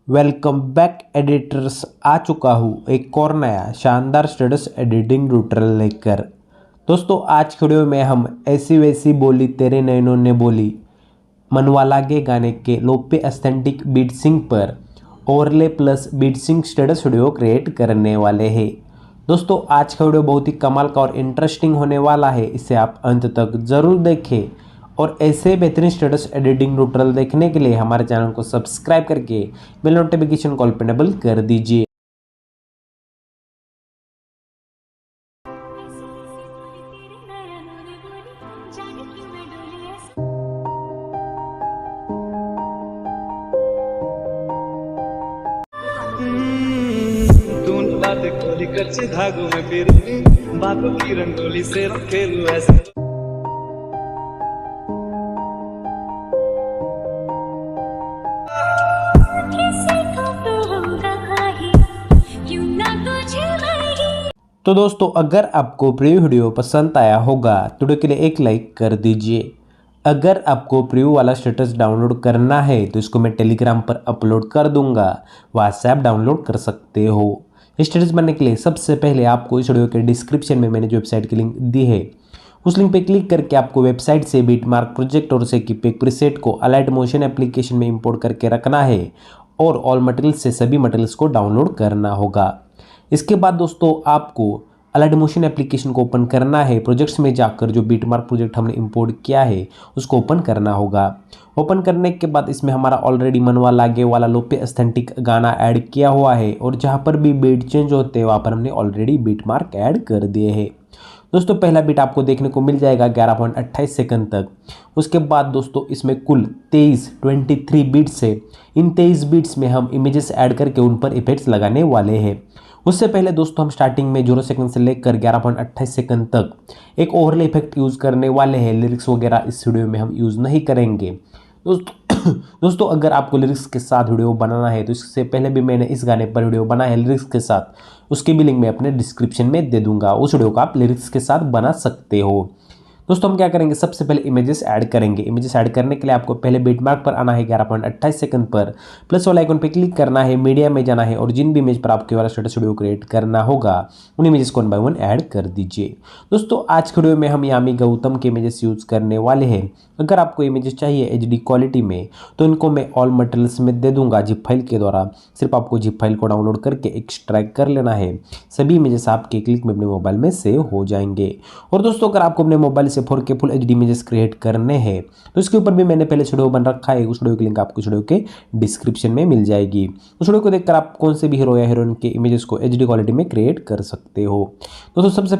Welcome back editors. आ चुका हूँ एक और नया शानदार स्टेटस एडिटिंग ट्यूटोरियल लेकर। दोस्तों आज के वीडियो में हम ऐसी वैसी बोली तेरे नैनों ने बोली मनवा लागे गाने के लोपे एस्थेटिक बीट सिंग पर ओवरले प्लस बीट सिंग स्टेटस वीडियो क्रिएट करने वाले हैं। दोस्तों आज का वीडियो बहुत ही कमाल का और इंटरेस्टिंग होने वाला है, इसे आप अंत तक ज़रूर देखें। और ऐसे बेहतरीन स्टेटस एडिटिंग ट्यूटोरियल देखने के लिए हमारे चैनल को सब्सक्राइब करके बेल नोटिफिकेशन कॉल पर एनेबल कर दीजिए। बातें खोली कच्चे धागों में फिरती बातों की रंगोली से खेलूं ऐसे। तो दोस्तों अगर आपको प्रीव्यू वीडियो पसंद आया होगा तो वीडियो के लिए एक लाइक कर दीजिए। अगर आपको प्रीव्यू वाला स्टेटस डाउनलोड करना है तो इसको मैं टेलीग्राम पर अपलोड कर दूंगा, वहाँ से आप डाउनलोड कर सकते हो। स्टेटस बनने के लिए सबसे पहले आपको इस वीडियो के डिस्क्रिप्शन में मैंने जो वेबसाइट की लिंक दी है उस लिंक पे क्लिक करके आपको वेबसाइट से बीटमार्क प्रोजेक्ट और उसे की पिक प्रीसेट को अलाइट मोशन एप्लीकेशन में इंपोर्ट करके रखना है और ऑल मटेरियल्स से सभी मटेरियल्स को डाउनलोड करना होगा। इसके बाद दोस्तों आपको अलाइट मोशन एप्लीकेशन को ओपन करना है। प्रोजेक्ट्स में जाकर जो बीटमार्क प्रोजेक्ट हमने इंपोर्ट किया है उसको ओपन करना होगा। ओपन करने के बाद इसमें हमारा ऑलरेडी मनवा लागे वाला लोपे एस्थेटिक गाना ऐड किया हुआ है और जहाँ पर भी बीट चेंज होते हैं वहाँ पर हमने ऑलरेडी बीटमार्क ऐड कर दिए हैं। दोस्तों पहला बीट आपको देखने को मिल जाएगा 11.28 सेकंड तक। उसके बाद दोस्तों इसमें कुल 23 बीट्स है। इन 23 बीट्स में हम इमेजेस ऐड करके उन पर इफेक्ट्स लगाने वाले हैं। उससे पहले दोस्तों हम स्टार्टिंग में 0 सेकंड से लेकर 11.28 सेकंड तक एक ओवरले इफेक्ट यूज़ करने वाले हैं। लिरिक्स वगैरह इस वीडियो में हम यूज़ नहीं करेंगे। दोस्तों अगर आपको लिरिक्स के साथ वीडियो बनाना है तो इससे पहले भी मैंने इस गाने पर वीडियो बनाया है लिरिक्स के साथ, उसकी भी लिंक मैं अपने डिस्क्रिप्शन में दे दूंगा। उस वीडियो को आप लिरिक्स के साथ बना सकते हो। दोस्तों हम क्या करेंगे, सबसे पहले इमेजेस ऐड करेंगे। इमेजेस ऐड करने के लिए आपको पहले बीटमार्क पर आना है 11.28 सेकंड पर, प्लस वाला आइकन पर क्लिक करना है, मीडिया में जाना है और जिन भी इमेज पर आपके वाला स्टेटस वीडियो क्रिएट करना होगा उन इमेजेस को 1 बाय 1 ऐड कर दीजिए। दोस्तों आज के वीडियो में हम यामी गौतम के इमेजेस यूज़ करने वाले हैं। अगर आपको इमेजेस चाहिए HD क्वालिटी में तो इनको मैं ऑल मटेरियल्स में दे दूंगा जिप फाइल के द्वारा। सिर्फ आपको जिप फाइल को डाउनलोड करके एक्सट्रैक्ट कर लेना है। सभी इमेजेस आपके क्लिक में अपने मोबाइल में सेव हो जाएंगे। और दोस्तों अगर आपको अपने मोबाइल से 4K full HD images create करने हैं तो इसके ऊपर भी मैंने पहले वीडियो बन रखा है, उस वीडियो की लिंक आपको वीडियो के डिस्क्रिप्शन में मिल जाएगी। उस वीडियो को देखकर आप कौन से भी हीरो या हीरोइन के इमेजेस को HD क्वालिटी में क्रिएट कर सकते हो। दोस्तों सबसे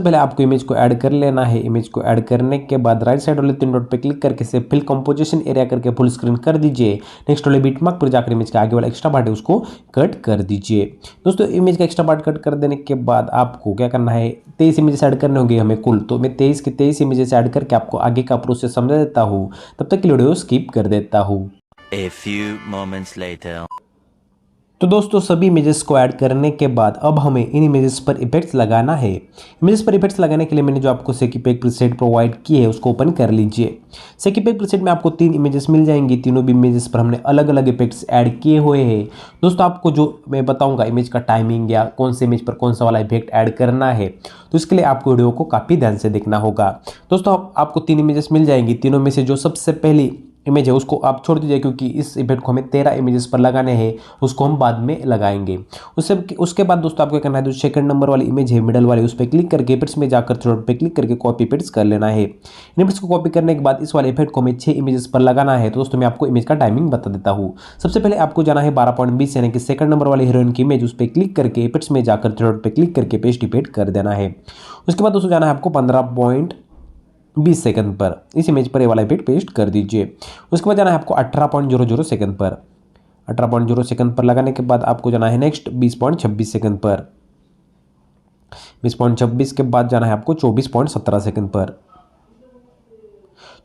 पहले आपको इमेज को ऐड कर लेना है। इमेज को ऐड करने के बाद राइट साइड वाले 3 डॉट पे क्लिक करके से फिल कंपोजिशन एरिया करके फुल स्क्रीन कर दीजिए। नेक्स्ट वाले बीटमार्क पर जाकर इमेज का आगे वाला एक्स्ट्रा पार्ट है उसको कट कर दीजिए। दोस्तों इमेज का एक्स्ट्रा पार्ट कट कर देने के बाद आपको क्या करना है, 23 इमेजेस ऐड करने होंगे हमें कुल। तो मैं 23 के 23 इमेजेस ऐड करके आपको आगे का प्रोसेस समझा देता हूँ, तब तक की वीडियो स्किप कर देता हूँ। A few moments later. तो दोस्तों सभी इमेजेस को ऐड करने के बाद अब हमें इन इमेजेस पर इफेक्ट्स लगाना है। इमेजेस पर इफेक्ट्स लगाने के लिए मैंने जो आपको सेकीपैक प्रीसेट प्रोवाइड की है उसको ओपन कर लीजिए। सेकीपैक प्रीसेट में आपको 3 इमेजेस मिल जाएंगी। तीनों भी इमेजेस पर हमने अलग अलग इफेक्ट्स ऐड किए हुए हैं। दोस्तों आपको जो मैं बताऊंगा इमेज का टाइमिंग या कौन से इमेज पर कौन सा वाला इफेक्ट ऐड करना है तो इसके लिए आपको वीडियो को काफ़ी ध्यान से देखना होगा। दोस्तों आपको 3 इमेजेस मिल जाएंगी। तीनों में से जो सबसे पहली इमेज है उसको आप छोड़ दीजिए क्योंकि इस इफेक्ट को हमें 13 इमेजेस पर लगाने हैं, उसको हम बाद में लगाएंगे। उसके बाद दोस्तों आपको करना है जो सेकंड नंबर वाली इमेज है मिडल वाली, उस पर क्लिक करके इफेक्ट्स में जाकर थ्रेड पे क्लिक करके कॉपी इफेक्ट्स कर लेना है। इन इफेक्ट्स को कॉपी करने के बाद इस वाले इफेक्ट को हमें 6 इमेजेस पर लगाना है। तो दोस्तों मैं आपको इमेज का टाइमिंग बता देता हूँ। सबसे पहले आपको जाना है 12.20 यानी कि सेकंड नंबर वाली हीरोइन की इमेज, उस पर क्लिक करके इफेक्ट्स में जाकर थ्रेड पे क्लिक करके पेस्ट इफेक्ट कर देना है। उसके बाद दोस्तों जाना है आपको 15.20 सेकंड पर, इस इमेज पर ये वाला इफेक्ट पेस्ट कर दीजिए। उसके बाद जाना है आपको 18.00 सेकंड पर। 18.0 सेकंड पर लगाने के बाद आपको जाना है नेक्स्ट 20.26 सेकंड पर। 20.26 के बाद जाना है आपको 24.17 सेकंड पर।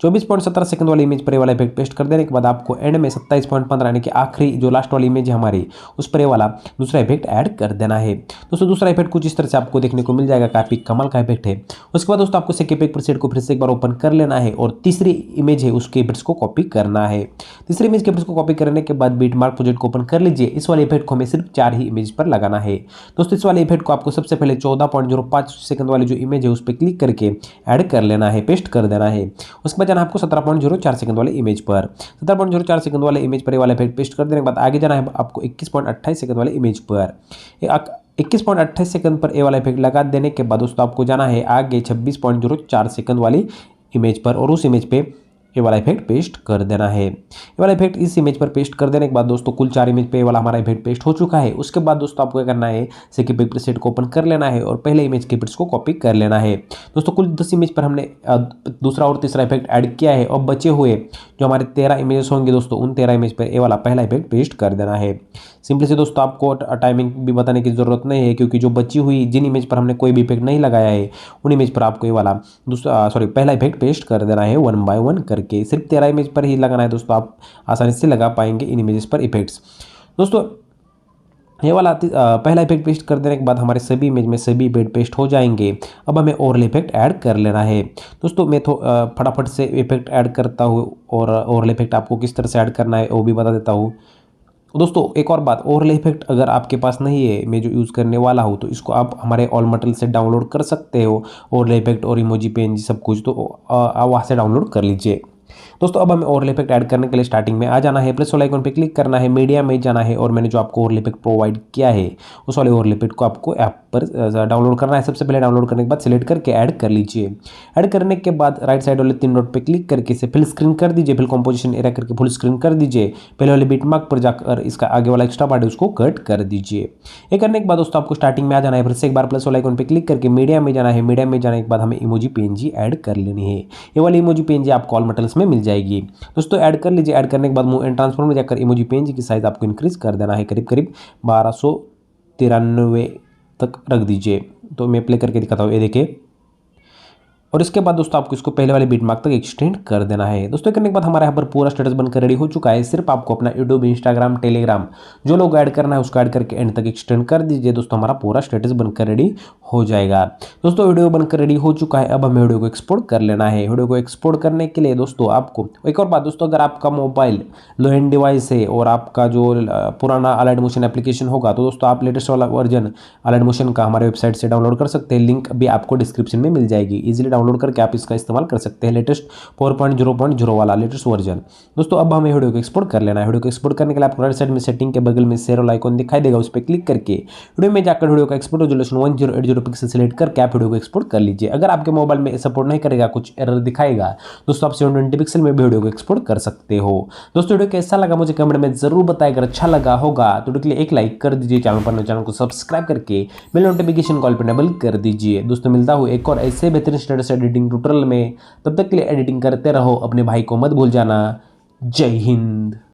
24.17 सेकंड वाली इमेज पर ये वाला इफेक्ट पेस्ट कर देने के बाद आपको एंड में 27.15 यानी कि आखिरी जो लास्ट वाली इमेज है हमारी उस पर ये वाला दूसरा इफेक्ट ऐड कर देना है। दोस्तों दूसरा इफेक्ट कुछ इस तरह से आपको देखने को मिल जाएगा, काफी कमाल का इफेक्ट है। उसके बाद दोस्तों आपको सेक इफेक्ट प्रीसेट को फिर से एक बार ओपन कर लेना है और तीसरी इमेज है उसके इफेक्ट्स को कॉपी करना है। तीसरी इमेज के इफेक्ट्स को कॉपी करने के बाद बीट मार्क प्रोजेक्ट को ओपन कर लीजिए। इस वाले इफेक्ट को हमें सिर्फ 4 ही इमेज पर लगाना है। दोस्तों इस वाले इफेक्ट को आपको सबसे पहले 14.05 सेकंड वाली जो इमेज है उस पर क्लिक करके ऐड कर लेना है, पेस्ट कर देना है। उसके बाद जाना आपको 17.04 सेकंड वाले इमेज पर, 17.04 सेकंड वाले इमेज पर ये वाला इफेक्ट पेस्ट कर देने के बाद आगे जाना है आपको 21.28 सेकंड वाले इमेज पर। 21.28 सेकंड पर ये वाला इफेक्ट लगा देने के बाद दोस्तों आपको जाना है आगे 26.04 सेकंड वाली इमेज पर और उस इमेज पे ये वाला इफेक्ट पेस्ट कर देना है। ये वाला इफेक्ट इस इमेज पर पेस्ट कर देने के बाद दोस्तों कुल 4 इमेज पे ये वाला हमारा इफेक्ट पेस्ट हो चुका है। उसके बाद दोस्तों आपको क्या करना है, सेक इफेक्ट प्रीसेट को ओपन कर लेना है और पहले इमेज के इफेक्ट्स को कॉपी कर लेना है। दोस्तों कुल 10 इमेज पर हमने दूसरा और तीसरा इफेक्ट ऐड किया है और बचे हुए जो हमारे 13 इमेजेस होंगे दोस्तों उन 13 इमेज पर ये वाला पहला इफेक्ट पेस्ट कर देना है। सिंपली से दोस्तों आपको टाइमिंग भी बताने की जरूरत नहीं है, क्योंकि जो बची हुई जिन इमेज पर हमने कोई भी इफेक्ट नहीं लगाया है उन इमेज पर आपको ये वाला पहला इफेक्ट पेस्ट कर देना है 1 बाय 1 करके। सिर्फ 13 इमेज पर ही लगाना है दोस्तों, आप आसानी से लगा पाएंगे इन इमेजेस पर इफेक्ट्स। दोस्तों ये वाला पहला इफेक्ट पेस्ट कर देने के बाद हमारे सभी इमेज में सभी इफेक्ट पेस्ट हो जाएंगे। अब हमें ओवरले इफेक्ट ऐड कर लेना है। दोस्तों मैं फटाफट से इफेक्ट ऐड करता हूँ और ओवरले इफेक्ट आपको किस तरह से ऐड करना है वो भी बता देता हूँ। दोस्तों एक और बात, ओवरले इफेक्ट अगर आपके पास नहीं है, मैं जो यूज़ करने वाला हूँ, तो इसको आप हमारे ऑल मटेरियल से डाउनलोड कर सकते हो। ओवरले इफेक्ट और इमोजी पेंज सब कुछ तो आप वहाँ से डाउनलोड कर लीजिए। दोस्तों अब हमें ओवरले इफेक्ट ऐड करने के लिए स्टार्टिंग में आ जाना है, प्लस वाला आइकन पे क्लिक करना है, मीडिया में जाना है और मैंने जो आपको ओवरले इफेक्ट प्रोवाइड किया है उस वाले ओवरले इफेक्ट को आपको ऐप पर डाउनलोड करना है। सबसे पहले डाउनलोड करने के बाद सिलेक्ट करके ऐड कर लीजिए। ऐड करने के बाद राइट साइड वाले 3 डॉट पे क्लिक करके इसे फिल स्क्रीन कर दीजिए, फिल कॉम्पोजिशन एरिया करके फुल स्क्रीन कर दीजिए। पहले वाले बीट मार्क पर जाकर इसका आगे वाला एक्स्ट्रा पार्ट है उसको कट कर दीजिए। ये करने के बाद दोस्तों आपको स्टार्टिंग में आ जाना है, फिर से एक बार प्लस वाला आइकन पे क्लिक करके मीडिया में जाना है। मीडिया में जाने के बाद हमें इमोजी पीएनजी ऐड कर लेनी है। ये वाली इमोजी पीएनजी आपको ऑल मटेरियल्स में मिल जाएगी। दोस्तों ऐड कर लीजिए। ऐड करने के बाद मूव एंड ट्रांसफॉर्म में जाकर इमोजी पीएनजी की साइज आपको इंक्रीज कर देना है, करीब करीब 1293 तक रख दीजिए। तो मैं प्ले करके दिखाता हूँ, ये देखिए। और इसके बाद दोस्तों आपको इसको पहले वाले बीट मार्क तक एक्सटेंड कर देना है। दोस्तों करने के बाद हमारे यहाँ पर पूरा स्टेटस बनकर रेडी हो चुका है। सिर्फ आपको अपना यूट्यूब, इंस्टाग्राम, टेलीग्राम जो लोग ऐड करना है उसको ऐड करके एंड तक एक्सटेंड कर दीजिए। दोस्तों हमारा पूरा स्टेटस बनकर रेडी हो जाएगा। दोस्तों वीडियो बनकर रेडी हो चुका है। अब हमें वीडियो को एक्सपोर्ट कर लेना है। वीडियो को एक्सपोर्ट करने के लिए दोस्तों आपको एक और बात, दोस्तों अगर आपका मोबाइल लो एंड डिवाइस है और आपका जो पुराना अलाइट मोशन एप्लीकेशन होगा तो दोस्तों आप लेटेस्ट वाला वर्जन अलाइट मोशन का हमारे वेबसाइट से डाउनलोड कर सकते हैं। लिंक भी आपको डिस्क्रिप्शन में मिल जाएगी। इजीली डाउनलोड करके आप इसका इस्तेमाल कर सकते हैं, लेटेस्ट 4.0.0 वाला लेटेस्ट वर्जन। दोस्तों अब हमें वीडियो को एक्सपोर्ट कर लेना है। वीडियो को एक्सपोर्ट करने के लिए आपको राइट साइड में सेटिंग के बगल में शेयर वाला आइकन दिखाई देगा, उस पर क्लिक करके वीडियो में जाकर वीडियो का एक्सपोर्ट रेजोल्यूशन 1080 पिक्सल सेलेक्ट करके आप वीडियो को एक्सपोर्ट कर लीजिए। अगर आपके मोबाइल में सपोर्ट नहीं करेगा, कुछ एरर दिखाएगा, दोस्तों आप 720 पिक्सल में भी वीडियो को एक्सपोर्ट कर सकते हो। दोस्तों वीडियो कैसा लगा मुझे कमेंट में जरूर बताएं। अगर अच्छा लगा होगा तो वीडियो के लिए एक लाइक कर दीजिए, चैनल को सब्सक्राइब करके बेल नोटिफिकेशन कॉल पर एनेबल कर दीजिए। दोस्तों मिलता हूँ एक और ऐसे बेहतरीन स्टेटस एडिटिंग ट्यूटोरियल में, तब तक के लिए एडिटिंग करते रहो, अपने भाई को मत भूल जाना। जय हिंद।